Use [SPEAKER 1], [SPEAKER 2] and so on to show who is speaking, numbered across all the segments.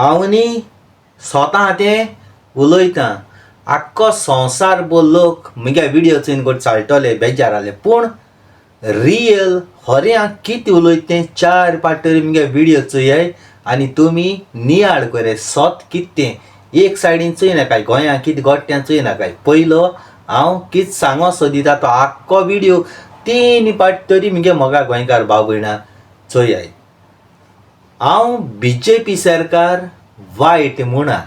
[SPEAKER 1] हांव न्ही स्वता तें उलयतां. आख्खो संवसार लोक म्हगे व्हिडियो चोयन कोण चाळटले बेजार जाले, पूण रियल खऱ्यांक कितें उलयता तें चार पाट तरी म्हगे व्हिडियो चोयाय आनी तुमी नियाळ करे सोत कितें तें एक सायडीन चोयनाकाय, गोंयां कितें घडटा चोयनाकाय. पयलो हांव कितें सांगो सोदिता तो आख्खो व्हिडियो 3 पाट तरी म्हगे मोगा गोंयकार भाव भयणां चोयाय. हांव BJP सरकार वायट म्हणा.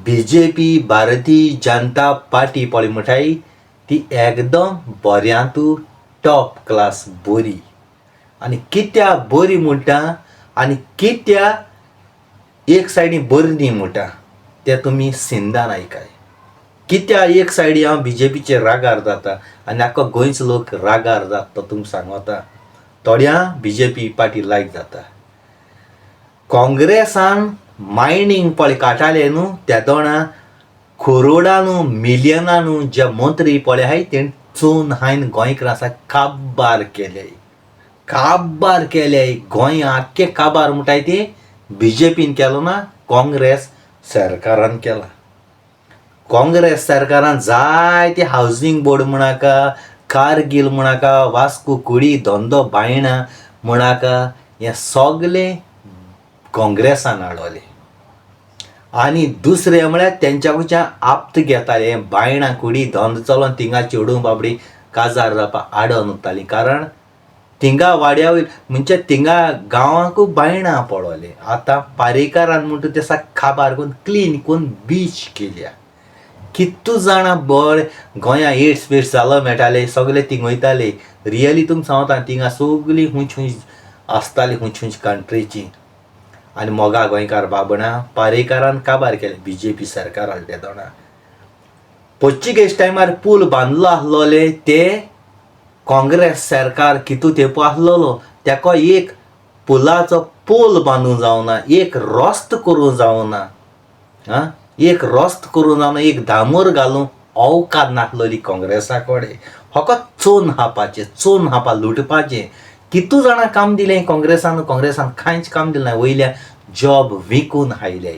[SPEAKER 1] BJP भारतीय जनता पार्टी पळय म्हणटाय ती एकदम बऱ्यांतू टॉप क्लास बरी. आनी कित्या बरी म्हणटा आनी कित्या एक सायडीन बरी न्ही म्हणटा तें तुमी सिंधान आयकाय. कित्या एक सायडी हांव BJPचेर रागार जाता आनी आख्खो गोंयचो लोक रागार जाता तो तुमकां सांगता. थोड्यांक BJP पार्टी लायक जाता. काँग्रेसान मायनींग पळय काटाले न्हू त्या दोणा करोडां मिलियनां जे मंत्री पळय आहाय तेणी चोवन हायन गोंयकारांचा काबार केले. गोंय आख्खे काबार म्हणटाय ती BJPन केलो ना, काँग्रेस सरकारान केला. काँग्रेस सरकारान जायते हावजींग बोर्ड म्हणाका, कारगिल म्हणाका, वास्को कुडी धंदो बायणां म्हणाका हें सगलें काँग्रेसान हाडवलें. आनी दुसरें म्हळ्यार तेंच्या कडच्यान आप्त घेताले बायणां कुडी धंदो चलोवन थिंगा चेडूं बाबडी काजार जावपाक आडोन उरतालीं. कारण थिंगा वाड्या वयर म्हणजे थिंगा गांवांकू बायणां पडोले. आतां पारेकारान म्हणटा ते सा काबार करून क्लीन करून बीच केल्या. कितू जाणां बरे गोंयां एड्स बिड्स जालो मेळटाले सगळे थिंग वयताले. रियली तुमकां सांगता थिंगा सगळीं हुंच आसतालीं हुंच कंट्रीची. आनी मोगा गोंयकार बाबणां पारेकारान काबार केले BJP सरकार हाडले दोणा. पोर्चुगेज टायमार पूल बांदलो आसलोले ते काँग्रेस सरकार कितू तेंपो आसलोलो तेका एक पुलाचो पोल बांदूंक जावना, एक रस्तो करूंक जावना. एक रस्तो करूंक जावना, एक धामोर घालूंक अवकात नासलोली काँग्रेसा कडेन. फकत चोन हापा लुटपाचें. कितू जाणां काम दिलें काँग्रेसान कांयच काम दिलें ना. वयल्या जॉब विकून हायले.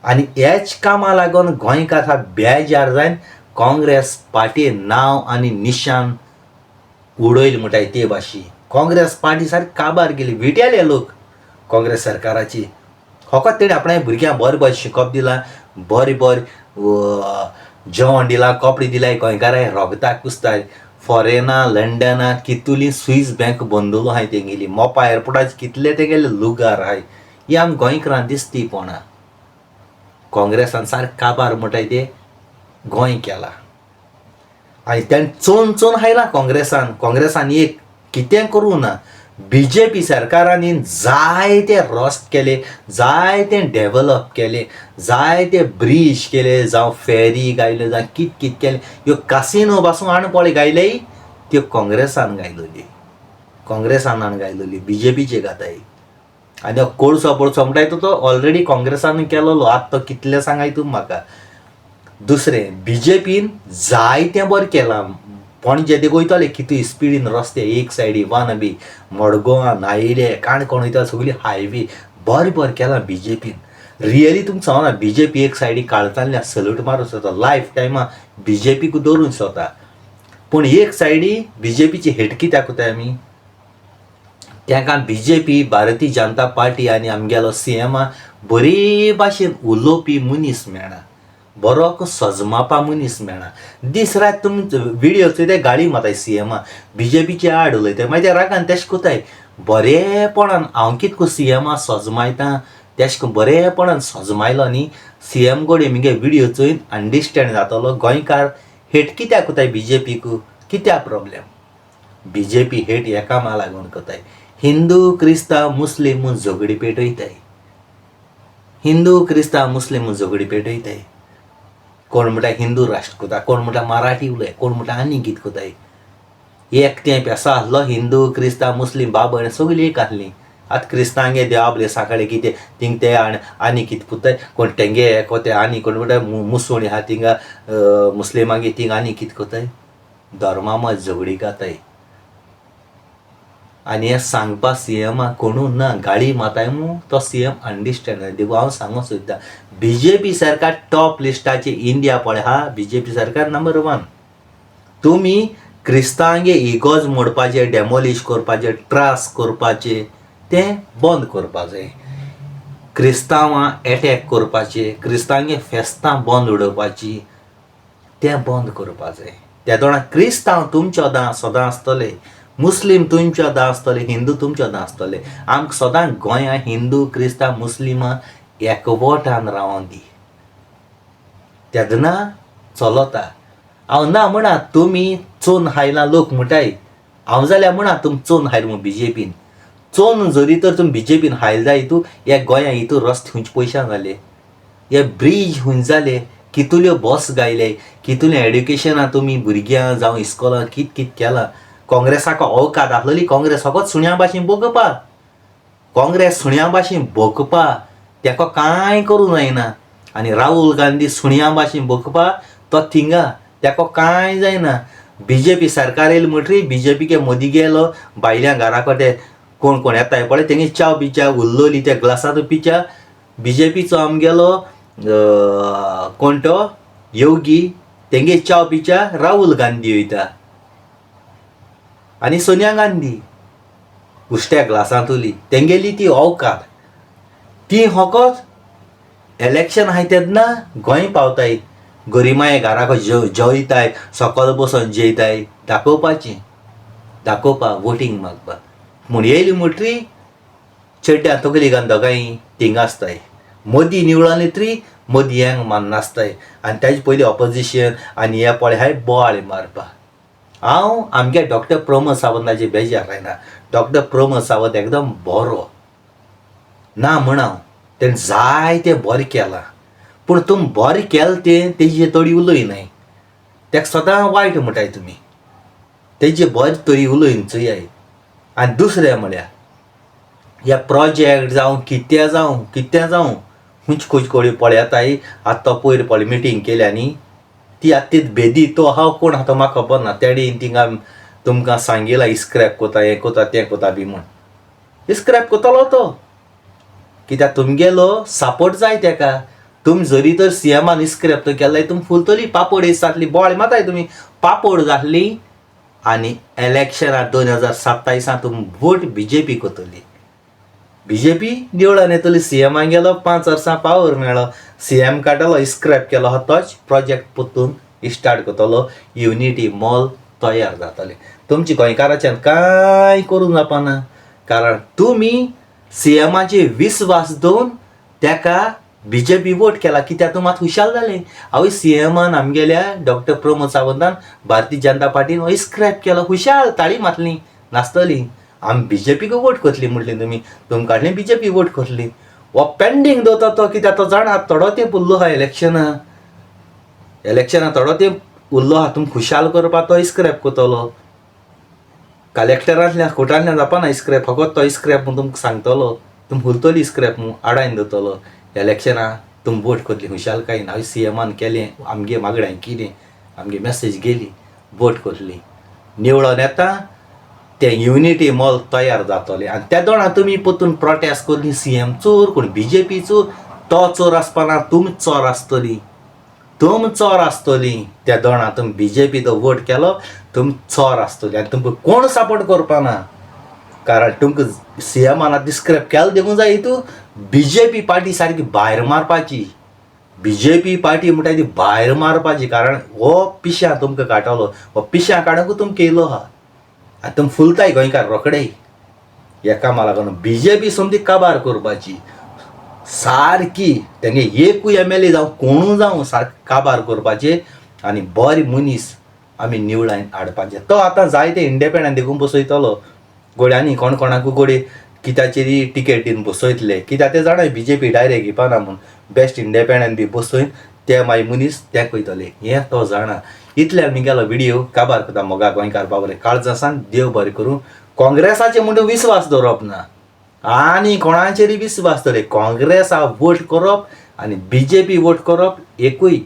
[SPEAKER 1] आनी हेच कामां लागून गोंयकार हा बेजार जायन काँग्रेस पार्टीन नांव आनी निशान उडयलें म्हणटाय ते भाशी. काँग्रेस पार्टी सारकी काबार गेली. विटयले लोक काँग्रेस सरकाराची. फकत तेणी आपणा भुरग्यांक बरें शिकोवप दिलां, बरें जेवण दिलां, कपडे दिलाय. गोंयकाराय रोगतात कुसताय. फॉरेना लंडना कितुली स्वीस बँक बंदलो आहाय तेंगेली. मोपा एअरपोर्टाचेर कितले तेगेले लुगार आहाय. ही आमकां गोंयकारांक दिसती पोणा. काँग्रेसान सारकें काबार म्हणटाय ते गोंय केला. आनी तेणें चोन हायला काँग्रेसान एक कितें करूं ना. BJP सरकारान जायते रस्ते केले, जायते डेव्हलप केले, जायते ब्रिज केले, जावं फेरी गायल्यो, जावं कित केलें. ह्यो कासिनो पासून हाडून पळय गायले त्यो काँग्रेसान गायलोली BJPचे घाताय. आनी हो कोळसो म्हणटाय तो ऑलरेडी काँग्रेसान केलोलो. आतां तो कितले सांगाय तूं म्हाका. दुसरें BJPन जायतें बरें केलां. पणजे देग वयताले कितू स्पिडीन रस्ते एक सायडी वन बी मडगांव न्हायिले काणकोण वयता सगळी हायवे बरें केलां BJPन. रियली तुमकां सांगना BJP एक सायडी काळताले सल्यूट मारूं सोदता. लायफ टायमा BJPक दवरूंक सोदता. पूण एक सायडी BJPची हेट कित्याक कोताय आमी. तांकां BJP भारतीय जनता पार्टी आनी आमगेलो CM बरे भाशेन उलोवपी मनीस मेळना, बरो सजमापा मनीस मेळना. दीस रात तुमी व्हिडियो चोयताय गाडी माताय CM BJPचे आड उलयताय. मागीर रागान तेश कोताय बरेपणान हांव कितको CM सजमायता तेश को बरेपणान सजमायलो न्ही. CM गोडे म्हगे व्हिडियो चोयन अंडरस्टँड जातलो गोंयकार हेट कित्याक कोताय BJPक. कित्या प्रॉब्लेम. BJP हेट एका मा लागून कोताय. हिंदू क्रिस्तांव मुस्लीम म्हूण झगडी पेटयताय. कोण म्हणटा हिंदू राष्ट्र कोता, कोण म्हणटा मराठी उलय, कोण म्हणटा आनी कितें कोताय. एक तेंप आसा आसलो हिंदू क्रिस्तांव मुस्लीम भाव भयण सगळीं एक आहलीं. आतां क्रिस्तांगे देवाबले सांखळे कितें थिंग ते आनी कितें कोताय. कोण तेंगे कोते आनी कोण म्हणटा मुसोळी आहा थिंगा मुस्लिमांगे थिंग आनी कितें कोताय. धर्मा मत झगडी घाताय. आनी हें सांगपा सीएमा कोणू ना गाडी माताय मू तो सीएम अंडरस्टँड देखून हांव सांगूंक सोदतां बीजेपी सरकार टॉप लिस्टाचे इंडिया पळय हा बीजेपी सरकार नंबर 1. तुमी क्रिस्तांवांगे इगोज मोडपाचे डेमोलिश करपाचे त्रास करपाचे तें बंद करपा जाय. क्रिस्तांवां एटॅक करपाचे क्रिस्तांवांगे फेस्तां बंद उडोवपाची तें बंद करपा जाय. त्या दोळा क्रिस्तांव तुमच्या दां सदां आसतले, मुस्लीम तुमच्या दां आसतले, हिंदू तुमच्या दां आसतले. आमकां सदां गोंयां हिंदू क्रिस्तांव मुस्लिमां एकवटान रावों दी तेदना चलता. हांव ना म्हणा तुमी चोन हायला लोक म्हणटाय हांव जाल्यार म्हणा तुमी चोन हायल म्हूण बीजेपीन चोन जरी तर तुमी बीजेपीन हायल जाय हितू ह्या गोंयां हितू रस्ते हुंच पयशां जाले, हे ब्रीज हुंच जाले, कितल्यो बस गायले, कितलें एड्युकेशनां तुमी भुरग्यां जावं इस्कॉलां कित केलां. काँग्रेसाक अवकात आसलेली काँग्रेस फकत सुण्या भाशेन बोगपा, काँग्रेस सुण्या भाशेन बोगपा तेका कांय करूं जायना. आनी राहुल गांधी सुण्या भाशेन बोगपा तो थिंगा तेका कांय जायना. बीजेपी सरकार येयली म्हणटरी बीजेपीके मोदी गेलो भायल्या घरा कडेन कोण कोण येताय पळय तेंगे च्या पिच्या उरलोली त्या ग्लासांत पिच्या. बीजेपीचो आमगेलो कोण तो योगी तेंगे च्या पिच्या राहुल गांधी वयता आनी सोनिया गांधी उश्ट्या ग्लासांत उरली तेंगेली ती अवकात. ती फकत इलेक्शन आहाय तेन्ना गोंय पावताय गरिमाये घराक जेवयताय सकयल बसून जेयताय दाखोवपा वोटींग मागपा म्हूण येयली म्हणटरी चेड्ड्या तकली घालून दोगांय थिंगा आसताय. मोदी निवळून येतरी मोदी हांग मान्नासताय आनी ताजे पयलीं ऑपोजिशन आनी हे पळय हाय बोवाळ मारपा. हांव आमगे डॉक्टर प्रमोद सावंताचे बेजार जायना. डॉक्टर प्रमोद सावंत एकदम बरो ना म्हणाव तेणें जायतें बरें केलां पूण तुमी बरें केलें तें तेजे तोडी उलयनाय. तेका सदां वायट म्हणटाय तुमी तेजे बरें तरी उलयन चोयाय. आनी दुसरें म्हळ्यार हे प्रोजेक्ट जावं कितें जावं हुंच खोच कोडी पळयताय. आतां तो पयर पळय मिटींग केल्या न्ही ती आतां ती बेदी तो हांव कोण आहा तो म्हाका खबर ना. तेणें थिंगा तुमकां सांगिलां इस्क्रॅप कोता हें कोता तें कोता बी म्हूण. इस्क्रॅप कोतलो तो कित्याक तुमगेलो सपोर्ट जाय तेका. तुमी जरी तर सीएमान इस्क्रॅप तो केल्यार तुमी फुलतली पापड जातली बोवाळ माताय तुमी पापड जातली आनी इलेक्शनां 2027 तुमी वोट बीजेपी कोतली. बीजेपी निवळून येतली. सीएमान गेलो 5 वर्सां पावर मेळ्ळो सीएम काडलो इस्क्रॅप केलो हो तोच प्रोजेक्ट पोतून स्टार्ट कोतलो. युनिटी मॉल तयार जातले. तुमची गोंयकाराच्यान कांय करूंक जावपाना कारण तुमी सीएमाचे विस्वास दवरून तेका बीजेपी वोट केला कित्याक तूं मात हुशाल जालें. हांव सीएमान आमगेल्या डॉक्टर प्रमोद सावंतान भारतीय जनता पार्टीन इस्क्रॅप केलो हुशाल ताळी मारली नासतली. आमी बीजेपीक वोट करतली म्हटली तुमी काडली बीजेपी वोट करतली. हो पेंडींग दवरता तो कित्याक तो जाणा थोडो तेंप उरलो आहा इलेक्शनां थोडो तेंप उरलो आहा. तुमी खुशाल करपा तो इस्क्रॅप कोतलो. कलेक्टरांतल्या कोर्टांतल्यान जावपाना इस्क्रॅप फकत तो इस्क्रॅप म्हूण तुमकां सांगतलो. तुमी उरतली इस्क्रॅप म्हूण आडायन दवरतलो. इलेक्शनां तुमी वोट करतली खुशालकायेन. हांवें सीएमान केलें आमगे मागड्यांक कितें आमगे मेसेज गेली वोट करतली. निवळून येता तें युनिटी मॉल तयार जातलें आनी त्या दोळा तुमी पोतून प्रोटेस्ट करली सीएम चोर कोण बीजेपी चोर तो चोर आसपाना तुमी चोर आसतली. त्या दोळा तुमी बीजेपी तो वोट केलो तुमी चोर आसतली आनी तुमकां कोण सपोर्ट करपाना कारण तुमकां सीएमान आतां इस्क्रॅप केलें देखून जाय हितू बीजेपी पार्टी सारकी भायर मारपाची. बीजेपी पार्टी म्हणटा ती भायर मारपाची कारण हो पिश्यां तुमकां काडटलो. हो पिश्यां काडूंक तुमी केलो आहा आतां तुमी फुलताय गोंयकार रोखडेय एकामा लागून. बीजेपी समती काबार करपाची सारकी तेंगे एकूय MLA जावं कोणूय जावं सारकी काबार करपाचे आनी बरे मनीस आमी निवळान हाडपाचे. तो आतां जायते इंडिपेंडंट देखून बसयतलो गोड्यांनी कोण कोणाकूय गोडे कित्याचेरी टिकेट दिवन बसयतले कित्याक ते जाणाय बीजेपी डायरेक्ट घेवपाना म्हूण. बेस्ट इंडिपेंडंट बी बसयन ते मागीर मनीस ते वयतले हें तो जाणा. इतले आमी गेलो व्हिडियो काबार करता मोगा गोंयकार बाबरे काळजासान देव बरें करूं. काँग्रेसाचे म्हणून विस्वास दवरप ना आनी कोणाचेरी विस्वास दवरले. काँग्रेसा वोट करप आनी बीजेपी वोट करप एकूय